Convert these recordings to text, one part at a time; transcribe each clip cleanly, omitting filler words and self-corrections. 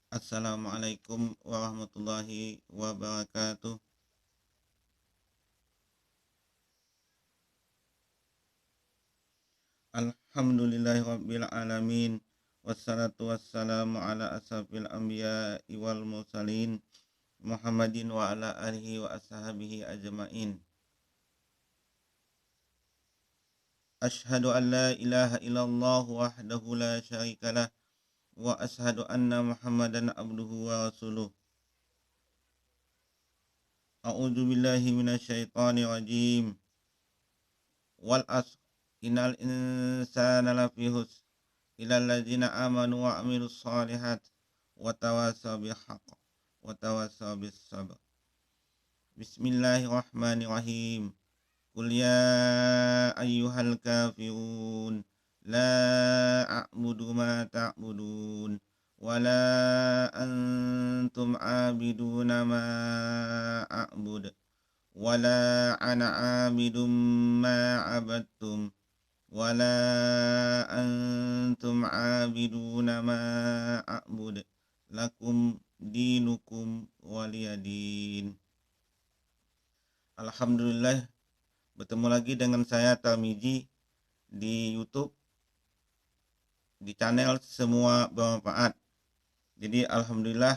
Assalamualaikum warahmatullahi wabarakatuh. Alhamdulillahirabbil alamin. Wassalatu wassalamu ala asrafil anbiya'i wal mursalin Muhammadin wa ala alihi wa ashabihi ajmain. Ashhadu an la ilaha illallah wahdahu la syarikalah wa ashhadu anna Muhammadan abduhu wa rasuluh. A'udzu billahi minasyaitonir rajim. Wal asr innal insana lafi husr ilal ladzina amanu wa amilus solihat wa tawasaw bil haqq wa tawasaw bis sabr. Bismillahirrahmanirrahim. Qul ya ayyuhal kafirun la a'budu ma ta'budun wa la antum 'abiduna ma a'bud wa la ana 'abidum ma 'abadtum wala antum abiduna ma a'bud lakum dinukum waliyadin. Alhamdulillah, bertemu lagi dengan saya Tarmizi di YouTube di channel Semua Bermanfaat. Jadi alhamdulillah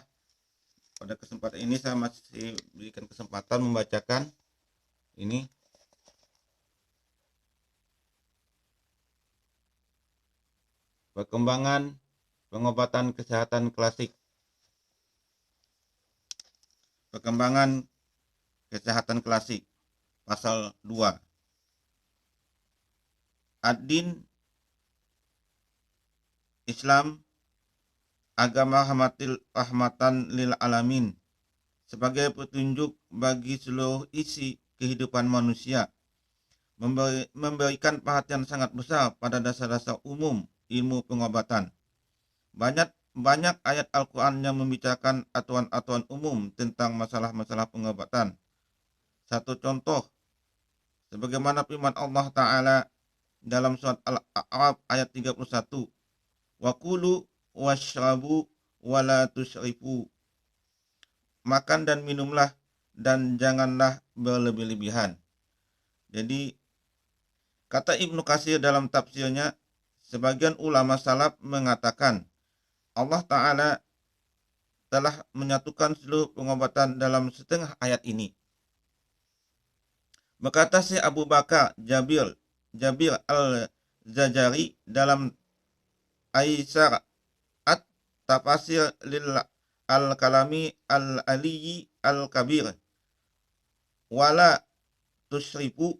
pada kesempatan ini saya masih berikan kesempatan membacakan ini perkembangan pengobatan kesehatan klasik. Perkembangan kesehatan klasik. Pasal 2. Ad-din Islam, agama rahmatan lil alamin, sebagai petunjuk bagi seluruh isi kehidupan manusia, memberikan perhatian sangat besar pada dasar-dasar umum ilmu pengobatan. Banyak ayat Al-Quran yang membicarakan aturan-aturan umum tentang masalah-masalah pengobatan. Satu contoh, sebagaimana firman Allah Ta'ala dalam surat Al-A'raf ayat 31, wa kulu washrabu wala tusrifu, makan dan minumlah dan janganlah berlebih-lebihan. Jadi kata Ibnu Katsir dalam tafsirnya, sebagian ulama salaf mengatakan Allah Ta'ala telah menyatukan seluruh pengobatan dalam setengah ayat ini. Berkata Syekh Abu Bakar Jabir al-Zajari dalam Aisar at-Tafasir lil al-Kalami al-Aliyi al-Kabir, wala tusrifu,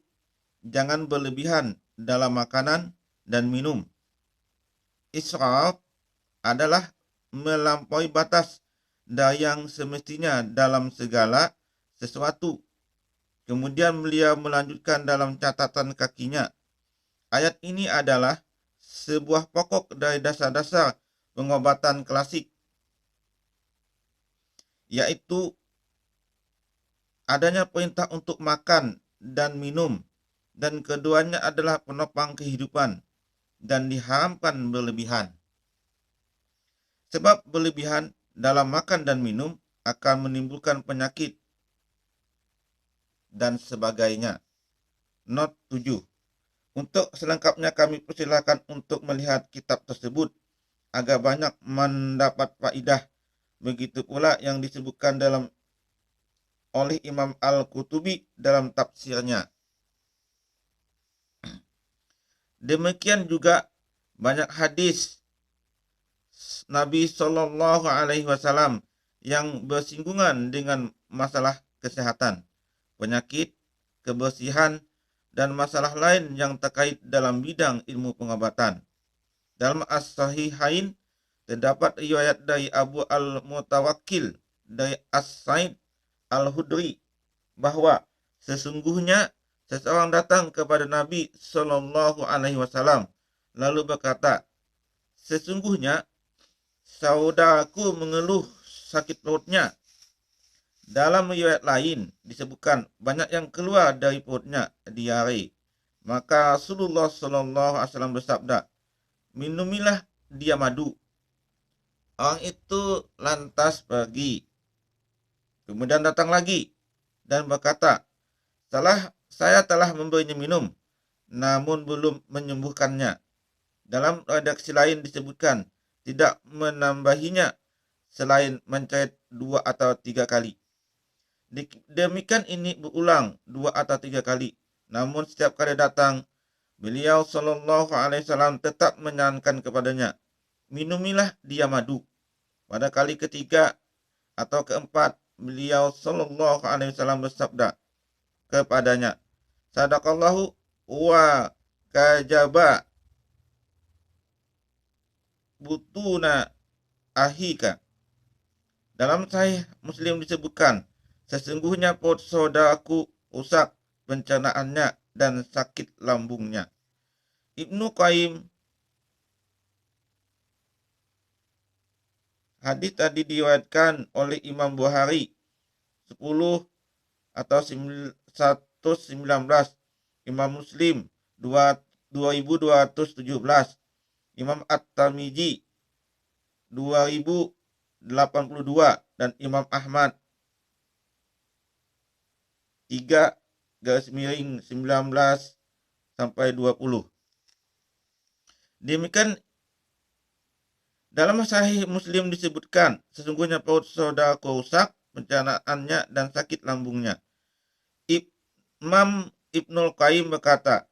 jangan berlebihan dalam makanan dan minum. Israf adalah melampaui batas dari yang semestinya dalam segala sesuatu. Kemudian beliau melanjutkan dalam catatan kakinya, ayat ini adalah sebuah pokok dari dasar-dasar pengobatan klasik, yaitu adanya perintah untuk makan dan minum, dan keduanya adalah penopang kehidupan dan diharamkan berlebihan. Sebab berlebihan dalam makan dan minum akan menimbulkan penyakit dan sebagainya. Not 7. Untuk selengkapnya kami persilakan untuk melihat kitab tersebut agar banyak mendapat faidah. Begitu pula yang disebutkan oleh Imam Al-Qutubi dalam tafsirnya. Demikian juga banyak hadis Nabi Shallallahu Alaihi Wasallam yang bersinggungan dengan masalah kesehatan, penyakit, kebersihan, dan masalah lain yang terkait dalam bidang ilmu pengobatan. Dalam As-Sahihain terdapat riwayat dari Abu Al-Mutawakkil dari As-Sa'id Al-Hudri bahwa sesungguhnya seseorang datang kepada Nabi Shallallahu Alaihi Wasallam lalu berkata, sesungguhnya saudaraku mengeluh sakit perutnya. Dalam riwayat lain disebutkan banyak yang keluar dari perutnya, diare. Maka Rasulullah SAW bersabda, minumilah dia madu. Orang itu lantas pergi. Kemudian datang lagi dan berkata, saya telah memberinya minum, namun belum menyembuhkannya. Dalam redaksi lain disebutkan, tidak menambahinya selain mencait 2 atau 3 kali. Demikian ini berulang 2 atau 3 kali. Namun setiap kali datang, beliau Shallallahu Alaihi Wasallam tetap menyarankan kepadanya, minumilah dia madu. Pada kali ketiga atau keempat, beliau Shallallahu Alaihi Wasallam bersabda kepadanya, Sadaqallahu wa kajaba butuna ahika. Dalam Sahih Muslim disebutkan, sesungguhnya perut saudaraku rusak pencernaannya dan sakit lambungnya. Ibnu Qayyim, hadis tadi diriwayatkan oleh Imam Bukhari 10 atau 119, Imam Muslim 2217, Imam At-Tirmidzi 2082, dan Imam Ahmad 3-19 sampai 20. Demikian dalam Sahih Muslim disebutkan, sesungguhnya perut saudaraku rusak pencernaannya dan sakit lambungnya. Imam Ibnul Qayyim berkata,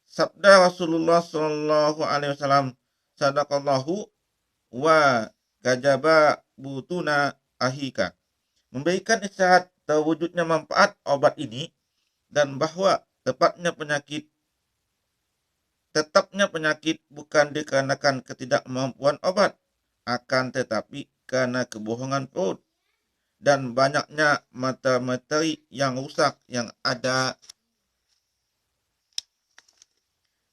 sabda Rasulullah Shallallahu Alaihi Wasallam, Sadaqallahu wa kajaba butuna ahika, memberikan isyarat terwujudnya manfaat obat ini dan bahwa tetapnya penyakit bukan dikarenakan ketidakmampuan obat, akan tetapi karena kebohongan perut dan banyaknya materi yang rusak yang ada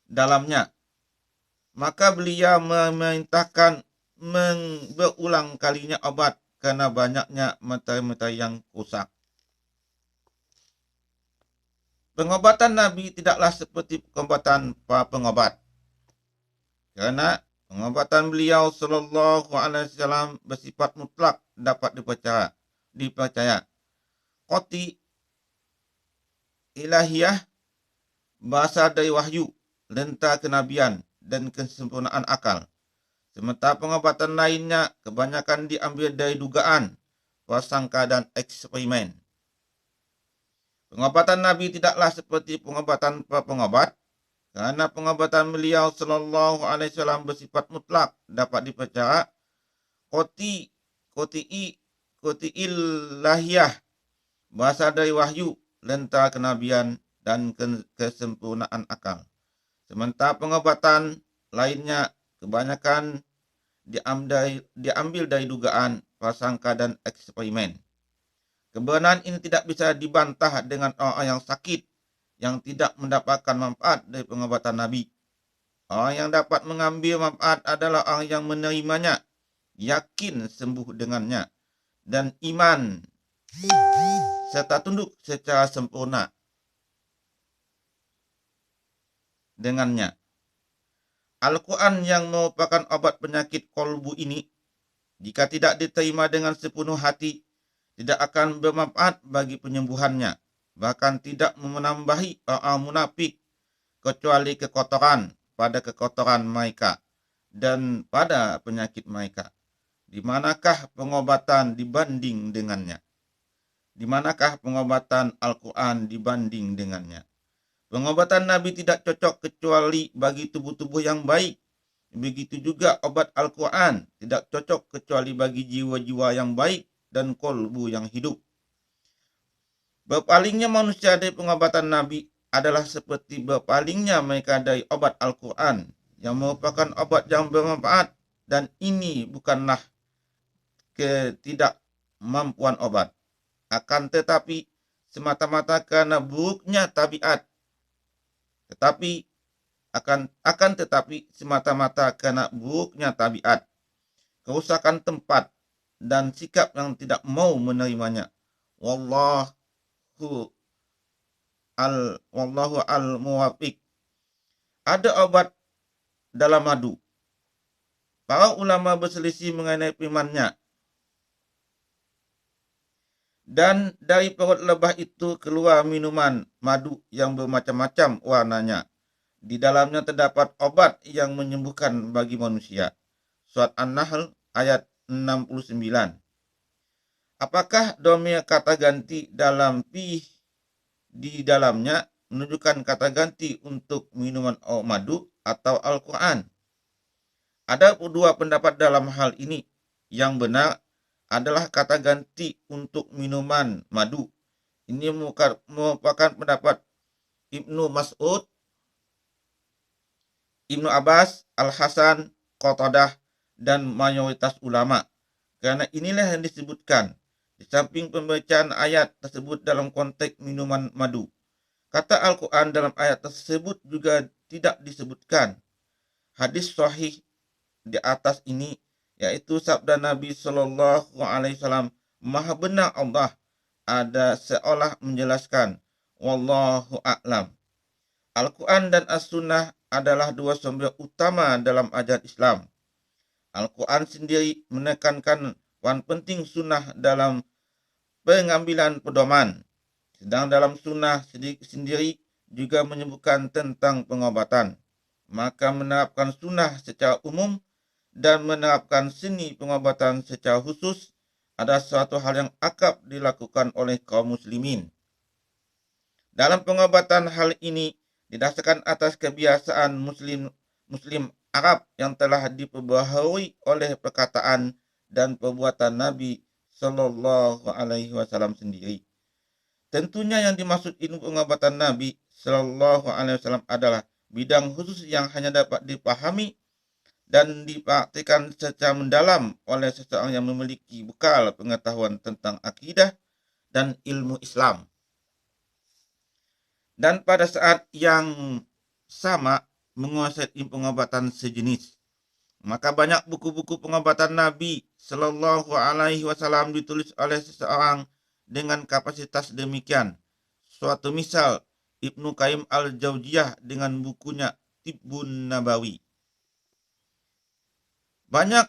dalamnya. Maka beliau memerintahkan berulang kalinya obat karena banyaknya materi-materi yang rusak. Pengobatan Nabi tidaklah seperti pengobatan para pengobat, karena pengobatan beliau Sallallahu Alaihi Wasallam bersifat mutlak, dapat dipercaya. Qati ilahiyah, bahasa dari wahyu, lenta kenabian, dan kesempurnaan akal. Sementara pengobatan lainnya kebanyakan diambil dari dugaan, prasangka, dan eksperimen. Pengobatan Nabi tidaklah seperti pengobatan para pengobat, karena pengobatan beliau Sallallahu Alaihi Wasallam bersifat mutlak, dapat dipercaya. Qoti ilahiyah, bahasa dari wahyu, lenta kenabian, dan kesempurnaan akal. Sementara pengobatan lainnya kebanyakan diambil dari dugaan, prasangka, dan eksperimen. Kebenaran ini tidak bisa dibantah dengan orang yang sakit yang tidak mendapatkan manfaat dari pengobatan Nabi. Orang yang dapat mengambil manfaat adalah orang yang menerimanya, yakin sembuh dengannya, dan iman serta tunduk secara sempurna dengannya. Al-Quran yang merupakan obat penyakit kolbu ini, jika tidak diterima dengan sepenuh hati, tidak akan bermanfaat bagi penyembuhannya, bahkan tidak menambahi orang munafik kecuali kekotoran pada kekotoran mereka dan pada penyakit mereka. Di manakah pengobatan dibanding dengannya? Di manakah pengobatan Al-Quran dibanding dengannya? Pengobatan Nabi tidak cocok kecuali bagi tubuh-tubuh yang baik. Begitu juga obat Al-Quran tidak cocok kecuali bagi jiwa-jiwa yang baik dan kolbu yang hidup. Berpalingnya manusia dari pengobatan Nabi adalah seperti berpalingnya mereka dari obat Al-Quran yang merupakan obat yang bermanfaat, dan ini bukanlah ketidakmampuan obat, akan tetapi semata-mata karena buruknya tabiat, semata-mata karena buruknya tabiat, kerusakan tempat, dan sikap yang tidak mau menerimanya. Wallahu al-muwafiq. Ada obat dalam madu. Para ulama berselisih mengenai firman-Nya. Dan dari perut lebah itu keluar minuman madu yang bermacam-macam warnanya. Di dalamnya terdapat obat yang menyembuhkan bagi manusia. Surat An-Nahl ayat 69. Apakah domir kata ganti dalam fi di dalamnya menunjukkan kata ganti untuk minuman madu atau Al-Quran? Ada dua pendapat dalam hal ini. Yang benar adalah kata ganti untuk minuman madu. Ini merupakan pendapat Ibnu Mas'ud, Ibnu Abbas, Al-Hasan, Qatadah, dan mayoritas ulama. Karena inilah yang disebutkan di samping pembacaan ayat tersebut dalam konteks minuman madu. Kata Al-Quran dalam ayat tersebut juga tidak disebutkan. Hadis sahih di atas ini yaitu sabda Nabi Shallallahu Alaihi Wasallam, Maha benar Allah, ada seolah menjelaskan, Wallahu a'lam. Al-Quran dan As-Sunnah adalah dua sumber utama dalam ajaran Islam. Al-Quran sendiri menekankan poin penting sunnah dalam pengambilan pedoman. Sedang dalam sunnah sendiri juga menyebutkan tentang pengobatan. Maka menerapkan sunnah secara umum dan menerapkan seni pengobatan secara khusus ada suatu hal yang akrab dilakukan oleh kaum muslimin. Dalam pengobatan hal ini didasarkan atas kebiasaan muslim Arab yang telah diperbaharui oleh perkataan dan perbuatan Nabi Shallallahu Alaihi Wasallam sendiri. Tentunya yang dimaksud ilmu pengobatan Nabi Shallallahu Alaihi Wasallam adalah bidang khusus yang hanya dapat dipahami dan dipraktikkan secara mendalam oleh seseorang yang memiliki bekal pengetahuan tentang akidah dan ilmu Islam. Dan pada saat yang sama menguasai ilmu pengobatan sejenis. Maka banyak buku-buku pengobatan Nabi Shallallahu Alaihi Wasallam ditulis oleh seseorang dengan kapasitas demikian. Suatu misal Ibnu Qayyim al-Jauziyah dengan bukunya Tibbun Nabawi. Banyak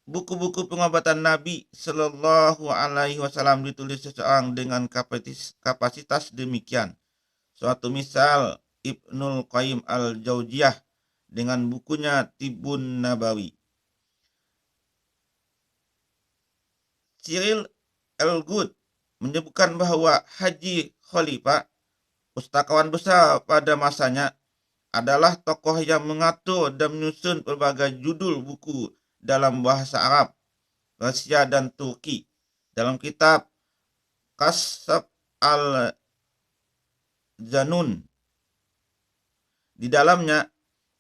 buku-buku pengobatan Nabi Shallallahu Alaihi Wasallam ditulis seseorang dengan kapasitas demikian. Suatu misal Ibnu Qayyim al-Jauziyah dengan bukunya Tibbun Nabawi. Cyril Elgood menyebutkan bahwa Haji Khalifah, pustakawan besar pada masanya, adalah tokoh yang mengatur dan menyusun berbagai judul buku dalam bahasa Arab, Persia, dan Turki. Dalam kitab Kasab al-Janun, di dalamnya,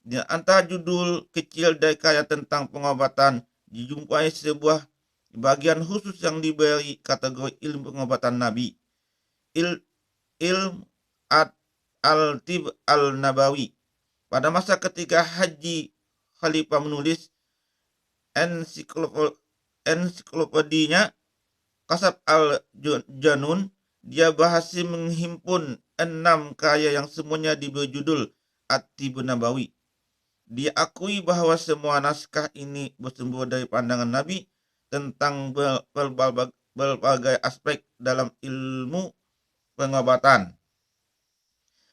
di antara judul kecil dari karya tentang pengobatan, dijumpai sebuah bagian khusus yang diberi kategori ilmu pengobatan Nabi, ilm al-tib al-nabawi. Pada masa ketika Haji Khalifah menulis ensiklopedinya Kasab al-Janun, dia berhasil menghimpun 6 karya yang semuanya diberi judul At-Tibbun Nabawi. Diakui bahwa semua naskah ini bersumber dari pandangan Nabi tentang berbagai aspek dalam ilmu pengobatan.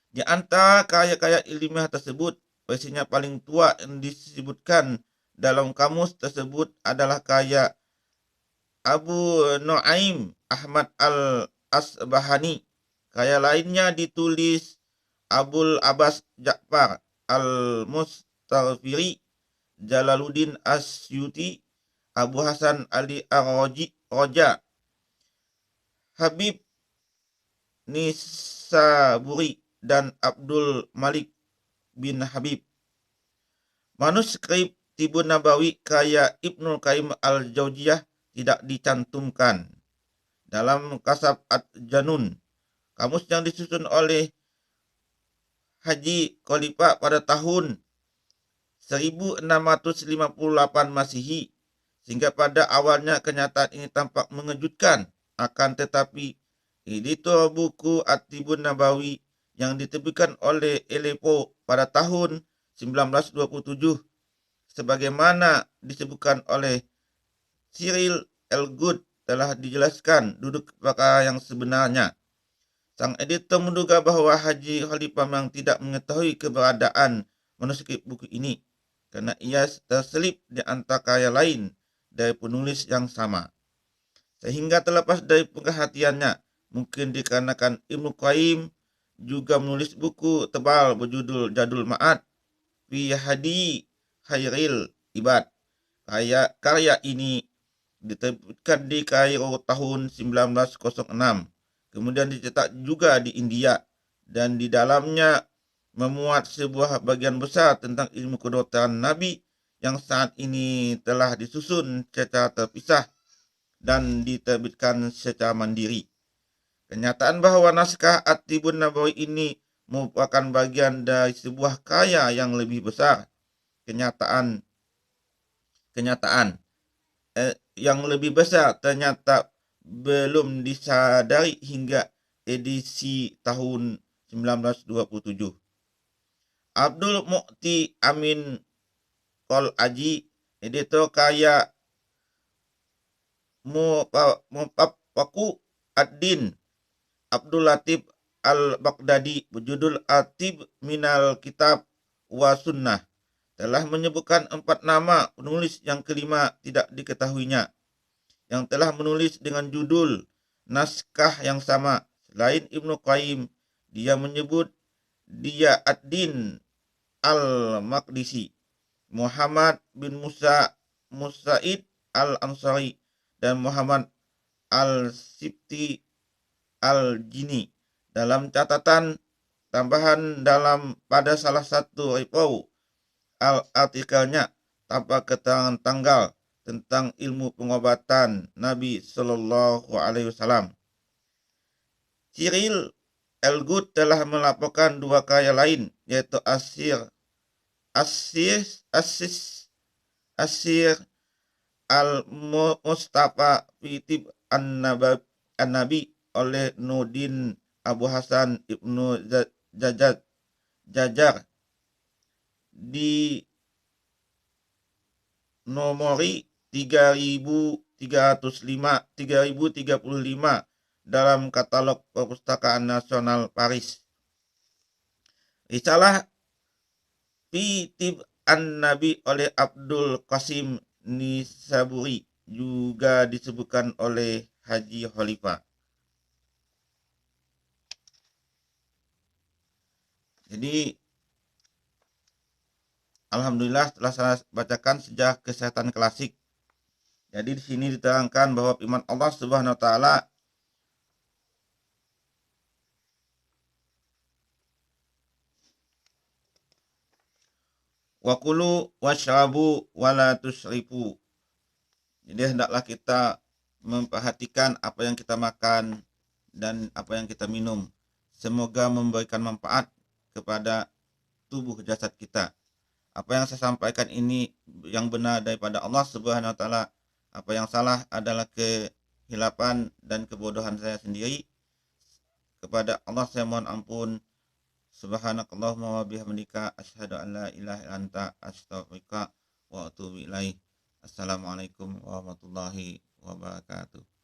Di antara karya-karya ilmiah tersebut, versinya paling tua yang disebutkan dalam kamus tersebut adalah karya Abu Nuaim Ahmad al-Asbahani. Karya lainnya ditulis Abul Abbas Ja'far al-Mustaghfiri, Jalaluddin Asyuti, Abu Hasan Ali Ar-Roja, Habib Nisaburi, dan Abdul Malik bin Habib. Manuskrip Tibbun Nabawi karya Ibnu Qayyim al-Jauziyah tidak dicantumkan dalam Kasab al-Janun, kamus yang disusun oleh Haji Khalifah pada tahun 1658 Masehi, sehingga pada awalnya kenyataan ini tampak mengejutkan. Akan tetapi editor buku At-Tibbun Nabawi yang diterbitkan oleh Aleppo pada tahun 1927 sebagaimana disebutkan oleh Cyril Elgood telah dijelaskan duduk perkara yang sebenarnya. Sang editor menduga bahwa Haji Khalifah memang tidak mengetahui keberadaan manuskrip buku ini karena ia terselip di antara karya lain dari penulis yang sama. Sehingga terlepas dari perhatiannya, mungkin dikarenakan Ibnu Qayyim juga menulis buku tebal berjudul Zadul Ma'ad fi Hadi Khairil Ibad. Karya ini diterbitkan di Kairo tahun 1906. Kemudian dicetak juga di India dan di dalamnya memuat sebuah bagian besar tentang ilmu kedokteran Nabi yang saat ini telah disusun secara terpisah dan diterbitkan secara mandiri. Kenyataan bahwa naskah At-Tibun Nabawi ini merupakan bagian dari sebuah karya yang lebih besar. Kenyataan yang lebih besar ternyata belum disadari hingga edisi tahun 1927. Abdul Mu'ti Amin Kol Aji, editor karya Mupapaku Ad-Din Abdul Latif Al-Baghdadi berjudul Atib Minal Kitab wa Sunnah telah menyebutkan 4 nama penulis yang kelima tidak diketahuinya yang telah menulis dengan judul naskah yang sama. Selain Ibnu Qayyim, dia menyebut dia Ad-Din Al-Maqdisi, Muhammad bin Musaid Al-Ansari, dan Muhammad Al-Sibti Al-Jini. Dalam catatan tambahan pada salah satu artikelnya tanpa keterangan tanggal tentang ilmu pengobatan Nabi Shallallahu Alaihi Wasallam. Cyril Elgood telah melaporkan 2 karya lain, yaitu Asir Al-Mustafa fi Tib An-Nabi oleh Nurdin Abu Hasan Ibnu Jajar di nomori 3335 dalam katalog Perpustakaan Nasional Paris. Risalah fi Tib An-Nabi oleh Abdul Qasim Nisaburi juga disebutkan oleh Haji Khalifah. Jadi alhamdulillah telah saya bacakan sejarah kesehatan klasik. Jadi di sini diterangkan bahwa firman Allah Subhanahu wa taala wa kulu washrabu wala tusrifu. Jadi hendaklah kita memperhatikan apa yang kita makan dan apa yang kita minum. Semoga memberikan manfaat kepada tubuh jasad kita. Apa yang saya sampaikan ini yang benar daripada Allah Subhanahu wa taala. Apa yang salah adalah kehilapan dan kebodohan saya sendiri. Kepada Allah saya mohon ampun. Subhanakallahumma wa bihamdika asyhadu an la ilaha illa anta astaghfiruka wa atubu ilaik. Assalamualaikum warahmatullahi wabarakatuh.